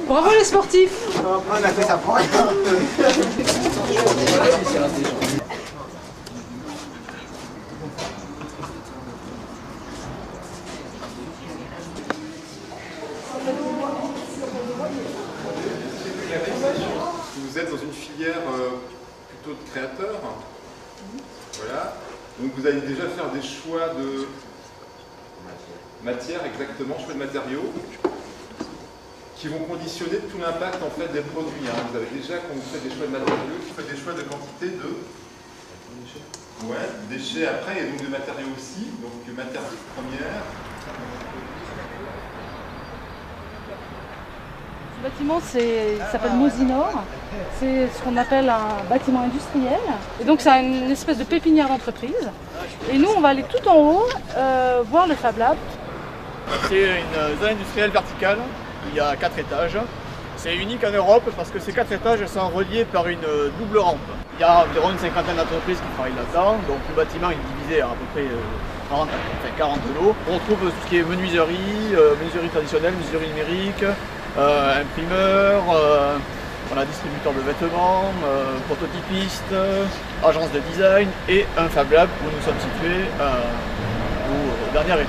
Bravo les sportifs. On a fait ça pour rien. Vous êtes dans une filière plutôt de créateurs. Voilà. Donc vous allez déjà faire des choix de matière, exactement, choix de matériaux, qui vont conditionner tout l'impact en fait des produits. Hein. Vous avez déjà, quand vous faites des choix de matériaux, vous faites des choix de quantité de déchets après, et donc de matériaux aussi, donc matières premières. Ce bâtiment s'appelle Mosinor. C'est ce qu'on appelle un bâtiment industriel. Et donc c'est une espèce de pépinière d'entreprise. Et nous on va aller tout en haut voir le Fab Lab. C'est une zone industrielle verticale, il y a 4 étages. C'est unique en Europe parce que ces 4 étages sont reliés par une double rampe. Il y a environ une cinquantaine d'entreprises qui travaillent là-dedans, donc le bâtiment est divisé à peu près 40 lots. On retrouve tout ce qui est menuiserie, menuiserie traditionnelle, menuiserie numérique, imprimeur, on a distributeur de vêtements, prototypiste, agence de design et un Fab Lab où nous sommes situés au dernier étage.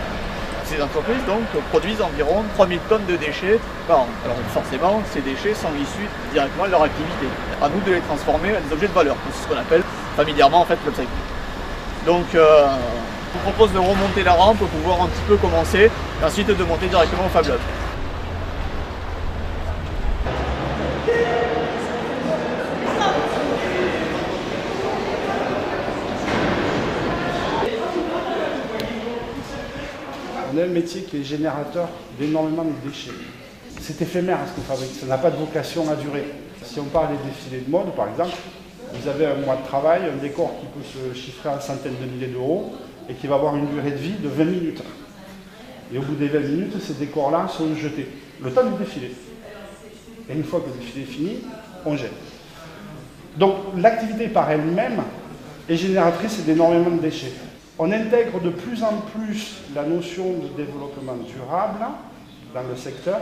Ces entreprises donc produisent environ 3000 tonnes de déchets par an. Alors forcément, ces déchets sont issus directement de leur activité. À nous de les transformer en des objets de valeur. C'est ce qu'on appelle familièrement en fait l'upcycling. Donc je vous propose de remonter la rampe pour pouvoir un petit peu commencer et ensuite de monter directement au Fab Lab. On a un métier qui est générateur d'énormément de déchets. C'est éphémère ce qu'on fabrique, ça n'a pas de vocation à durer. Si on parle des défilés de mode par exemple, vous avez un mois de travail, un décor qui peut se chiffrer à centaines de milliers d'euros et qui va avoir une durée de vie de 20 minutes. Et au bout des 20 minutes, ces décors-là sont jetés, le temps du défilé. Et une fois que le défilé est fini, on jette. Donc l'activité par elle-même est génératrice d'énormément de déchets. On intègre de plus en plus la notion de développement durable dans le secteur,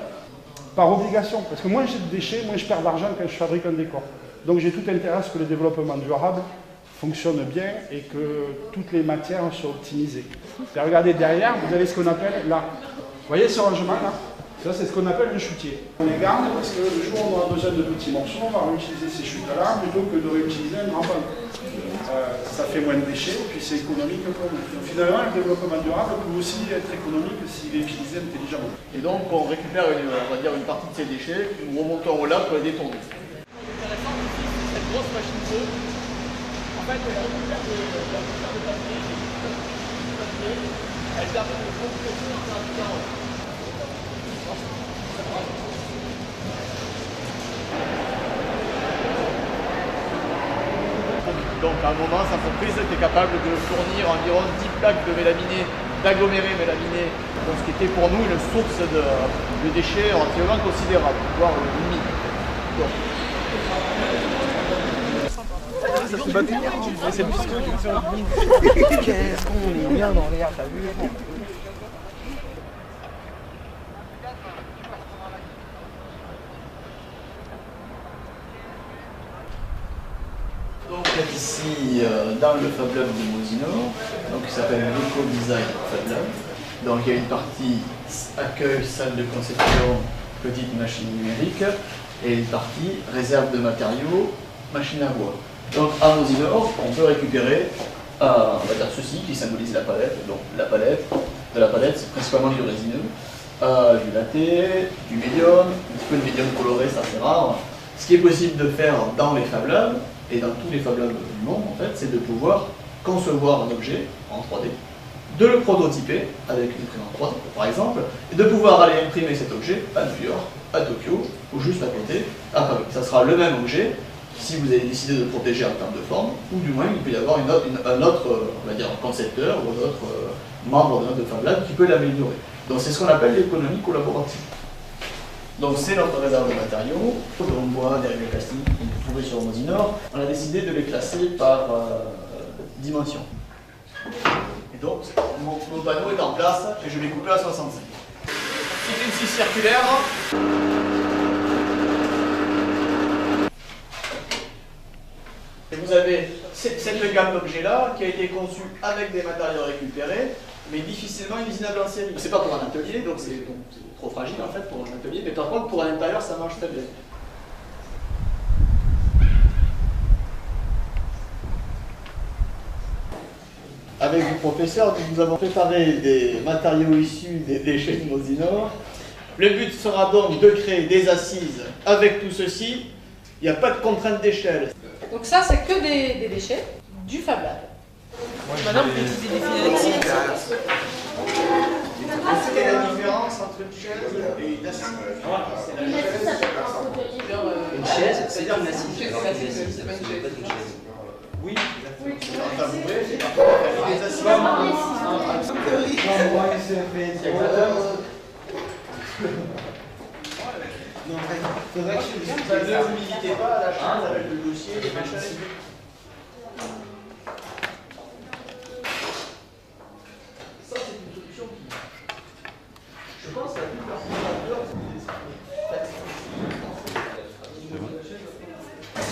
par obligation. Parce que moins j'ai de déchets, moins je perds d'argent quand je fabrique un décor. Donc j'ai tout intérêt à ce que le développement durable fonctionne bien et que toutes les matières soient optimisées. Et regardez derrière, vous avez ce qu'on appelle là. Vous voyez ce rangement là? Ça, c'est ce qu'on appelle le chutier. On les garde parce que le jour où on aura besoin de petits morceaux, on va réutiliser ces chutes-là plutôt que de réutiliser un grand pan. Ça fait moins de déchets et puis c'est économique pour nous. Donc, finalement, le développement durable peut aussi être économique s'il est utilisé intelligemment. Et donc, on récupère on va dire une partie de ces déchets, nous remontons au lab pour les détourner. L'intéressant ici, c'est cette grosse machine feu. En fait, elle récupère de la poussière de papier, elle permet de compresser en fabriquant. Donc à un moment, cette entreprise était capable de fournir environ 10 plaques de mélaminé, d'aggloméré mélaminé, donc ce qui était pour nous une source de déchets relativement considérable, voire limite. Ça fait battre. C'est le pisco qui me fait. Qu'est-ce qu'on est bien dans l'air, t'as vu? Donc ici dans le Fab Lab de Mosinor, donc qui s'appelle l'Eco Design Fab Lab. Donc il y a une partie accueil, salle de conception, petite machine numérique, et une partie réserve de matériaux, machine à bois. Donc à Mosinor, on peut récupérer on va dire ceci qui symbolise la palette. Donc la palette, de la palette c'est principalement du résineux, du latte, du médium, un petit peu de médium coloré, ça c'est rare. Ce qui est possible de faire dans les Fab Labs, et dans tous les Fab Labs du monde en fait, c'est de pouvoir concevoir un objet en 3D, de le prototyper avec une imprimante 3D par exemple, et de pouvoir aller imprimer cet objet à New York, à Tokyo, ou juste à côté, à Paris. Ça sera le même objet, si vous avez décidé de le protéger en termes de forme, ou du moins il peut y avoir un autre on va dire, concepteur ou un autre membre de notre Fab Lab qui peut l'améliorer. Donc c'est ce qu'on appelle l'économie collaborative. Donc c'est notre réserve de matériaux, de bois, dérivés plastiques qu'on peut trouver sur Mosinor. On a décidé de les classer par dimension. Et donc mon panneau est en place et je l'ai coupé à 65. C'est une scie circulaire. Et vous avez cette gamme d'objets-là qui a été conçue avec des matériaux récupérés, mais difficilement utilisable en série. C'est pas pour un atelier, donc c'est trop fragile en fait pour un atelier, mais par contre pour un intérieur ça marche très bien. Avec le professeur, nous avons préparé des matériaux issus des déchets de Mosinor. Le but sera donc de créer des assises avec tout ceci. Il n'y a pas de contrainte d'échelle. Donc ça, c'est que des déchets du Fab Lab. Maintenant, vous pouvez utiliser des fils électriques. Quelle est la différence entre une chaise et une assise? Une chaise, c'est une assise. Alors qu'une assise, ce n'est pas une chaise. Oui. Enfin, vous voyez, c'est parfois des assises. Non, il faudrait que Ne vous limitez pas à la chaise avec le dossier, les machins. Ça, c'est une solution qui, je pense, la plus performante.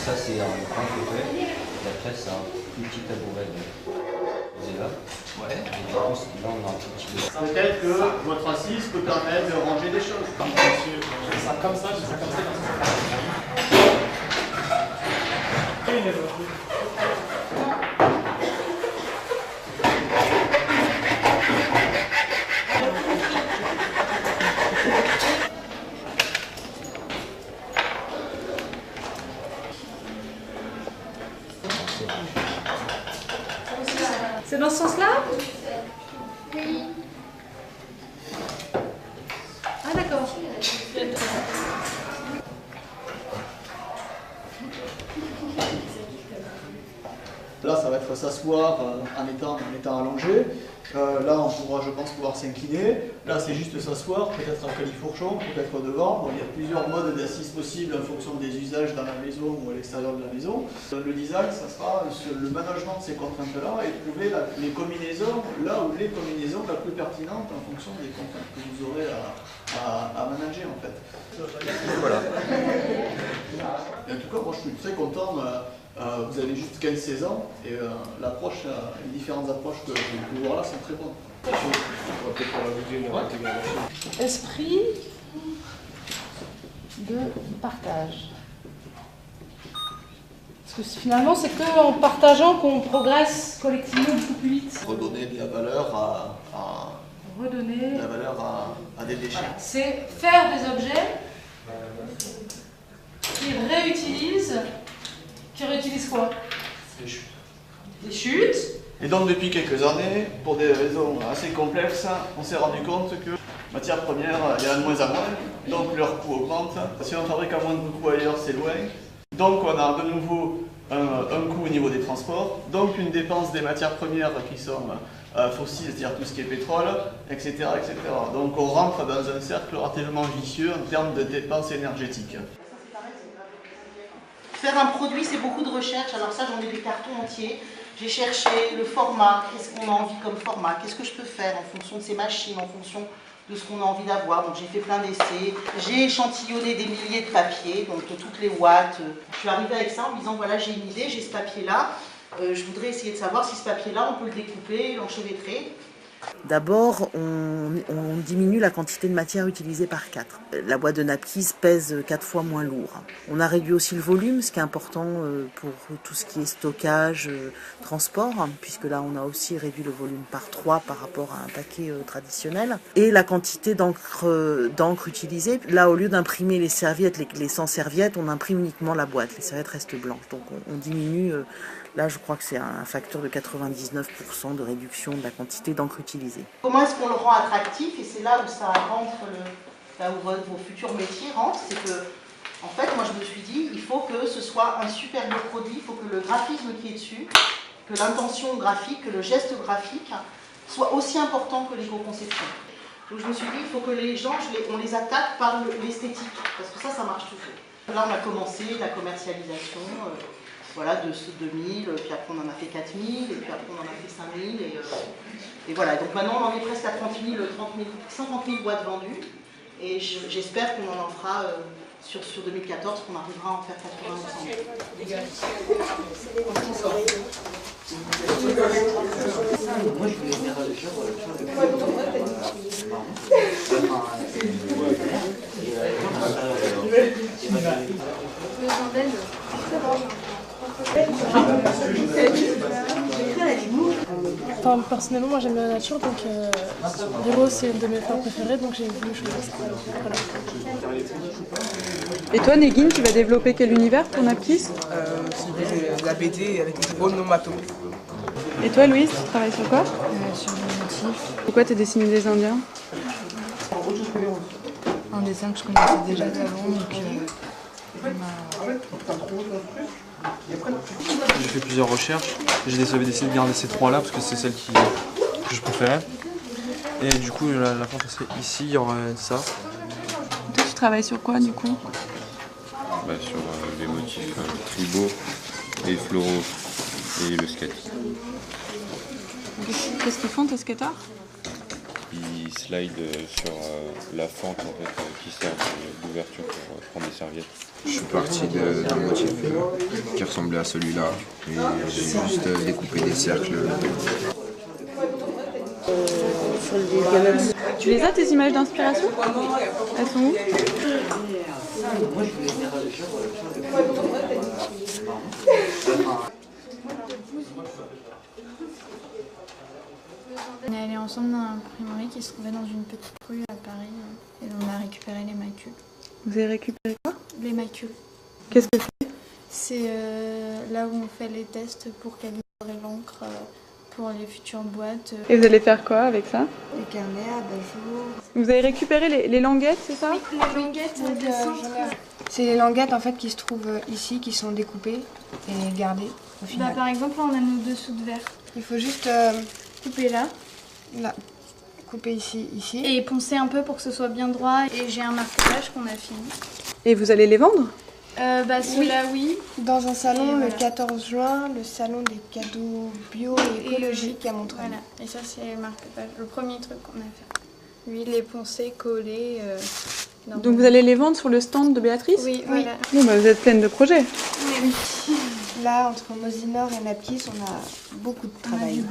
Ça c'est un grand fauteuil, et après c'est un plus petit tabouret de là. Ouais. Et du coup là on a un petit... Peut-être que votre assise peut permettre de ranger des choses. Ça comme ça, je fais comme ça. C'est dans ce sens-là? Oui. Ah d'accord. Là, ça va être s'asseoir en étant allongé. Là, on pourra, je pense, pouvoir s'incliner. Là, c'est juste s'asseoir, peut-être en califourchon, peut-être devant. Bon, il y a plusieurs modes d'assises possibles en fonction des usages dans la maison ou à l'extérieur de la maison. Le design, ça sera sur le management de ces contraintes-là et trouver les combinaisons, là où les combinaisons la plus pertinente en fonction des contraintes que vous aurez à manager, en fait. Voilà. Et en tout cas, moi, je suis très content. Vous avez juste 15-16 ans et l'approche, les différentes approches que vous pouvez voir là sont très bonnes. Esprit de partage. Parce que finalement, c'est qu'en partageant qu'on progresse collectivement beaucoup plus vite. Redonner de la valeur Redonner. à des déchets. C'est faire des objets qui réutilisent. Qui réutilisent quoi? Des chutes. Des chutes. Et donc depuis quelques années, pour des raisons assez complexes, on s'est rendu compte que matières premières, il y en a de moins en moins, donc leur coût augmente. Si on fabrique à moins de coûts ailleurs, c'est loin. Donc on a de nouveau un coût au niveau des transports, donc une dépense des matières premières qui sont fossiles, c'est-à-dire tout ce qui est pétrole, etc., etc. Donc on rentre dans un cercle relativement vicieux en termes de dépenses énergétiques. Faire un produit, c'est beaucoup de recherche. Alors ça, j'en ai des cartons entiers. J'ai cherché le format, qu'est-ce qu'on a envie comme format, qu'est-ce que je peux faire en fonction de ces machines, en fonction de ce qu'on a envie d'avoir. Donc j'ai fait plein d'essais. J'ai échantillonné des milliers de papiers, donc toutes les watts. Je suis arrivée avec ça en me disant, voilà, j'ai une idée, j'ai ce papier-là. Je voudrais essayer de savoir si ce papier-là, on peut le découper, l'enchevêtrer. D'abord, on diminue la quantité de matière utilisée par 4. La boîte de napkins pèse 4 fois moins lourd. On a réduit aussi le volume, ce qui est important pour tout ce qui est stockage, transport, puisque là on a aussi réduit le volume par 3 par rapport à un paquet traditionnel. Et la quantité d'encre utilisée, là au lieu d'imprimer les serviettes, les 100 serviettes, on imprime uniquement la boîte. Les serviettes restent blanches. Donc on diminue, là je crois que c'est un facteur de 99% de réduction de la quantité d'encre utilisée. Comment est-ce qu'on le rend attractif? Et c'est là où ça rentre, là où vos futurs métiers rentrent, c'est que, en fait, moi je me suis dit, il faut que ce soit un super beau produit, il faut que le graphisme qui est dessus, que l'intention graphique, que le geste graphique soit aussi important que l'éco-conception. Donc je me suis dit, il faut que les gens, on les attaque par l'esthétique, parce que ça marche toujours. Là on a commencé la commercialisation, voilà, de ce 2000, puis après on en a fait 4000, et puis après on en a fait 5000, et voilà. Donc maintenant on en est presque à 50 000 boîtes vendues, Et j'espère qu'on en fera sur 2014, qu'on arrivera à en faire 80 ensemble. Moi, je voulais faire Enfin, personnellement, moi j'aime bien la nature, donc l'héros c'est une de mes fleurs préférées, donc j'ai voulu choisir ça. Voilà. Et toi, Negin, tu vas développer quel univers pour Napkis? C'est la BD avec les onomatopées. Et toi, Louise, tu travailles sur quoi? Sur des motifs. Pourquoi tu dessines des Indiens? Un dessin que je connaissais déjà d'avant, donc j'ai fait plusieurs recherches. J'avais décidé de garder ces trois-là parce que c'est celles que je préférais. Et du coup, la fin, c'est ici, il y aurait ça. Toi, tu travailles sur quoi, du coup? Sur les motifs tribaux et floraux et le skate. Qu'est-ce qu'ils font, tes skateurs? Ils slide sur la fente en fait, qui sert d'ouverture pour prendre des serviettes. Je suis parti d'un motif qui ressemblait à celui-là et j'ai juste découpé des cercles. Tu les as, tes images d'inspiration? Elles sont où? Moi, je voulais faire on est allés ensemble dans l'imprimerie qui se trouvait dans une petite rue à Paris et on a récupéré les macules. Vous avez récupéré quoi? Les macules. Qu'est-ce que c'est? C'est là où on fait les tests pour calibrer l'encre pour les futures boîtes. Et vous allez faire quoi avec ça? Des carnets, abat-jour. Vous avez récupéré les languettes, c'est ça? Oui, les languettes. C'est les languettes en fait qui se trouvent ici, qui sont découpées et gardées au final. Par exemple, là on a nos dessous de verre. Il faut juste couper là. Là. Couper ici, ici. Et poncer un peu pour que ce soit bien droit. Et j'ai un marquage qu'on a fini. Et vous allez les vendre? Ceux-là, oui. Dans un salon le 14 juin, le salon des cadeaux bio et écologiques à Montreuil. Voilà. Et ça, c'est le premier truc qu'on a fait. Lui, les poncer, coller. Donc vous allez les vendre sur le stand de Béatrice? Oui, voilà. Bon, vous êtes pleine de projets. Oui. Là, entre Mosinor et Napkis, on a beaucoup de travail.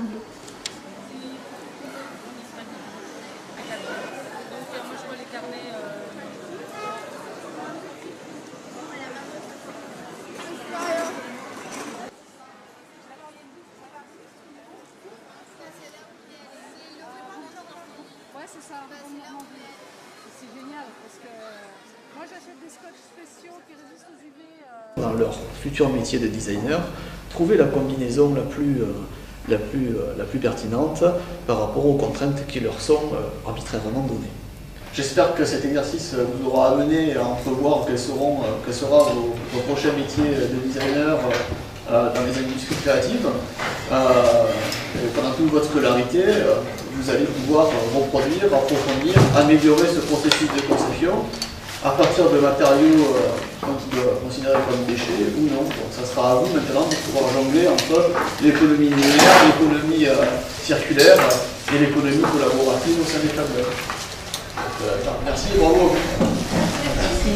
Ouais, c'est ça. C'est génial parce que moi j'achète des scotch spéciaux qui résistent aux UV. Dans leur futur métier de designer, trouver la combinaison la plus pertinente par rapport aux contraintes qui leur sont arbitrairement données. J'espère que cet exercice vous aura amené à entrevoir quel sera vos prochains métiers de designer dans les industries créatives. Pendant toute votre scolarité, vous allez pouvoir reproduire, approfondir, améliorer ce processus de conception à partir de matériaux considérés comme déchets ou non. Donc ça sera à vous maintenant de pouvoir jongler entre l'économie linéaire, l'économie circulaire et l'économie collaborative au sein des fableurs. Merci et bravo à vous. Merci.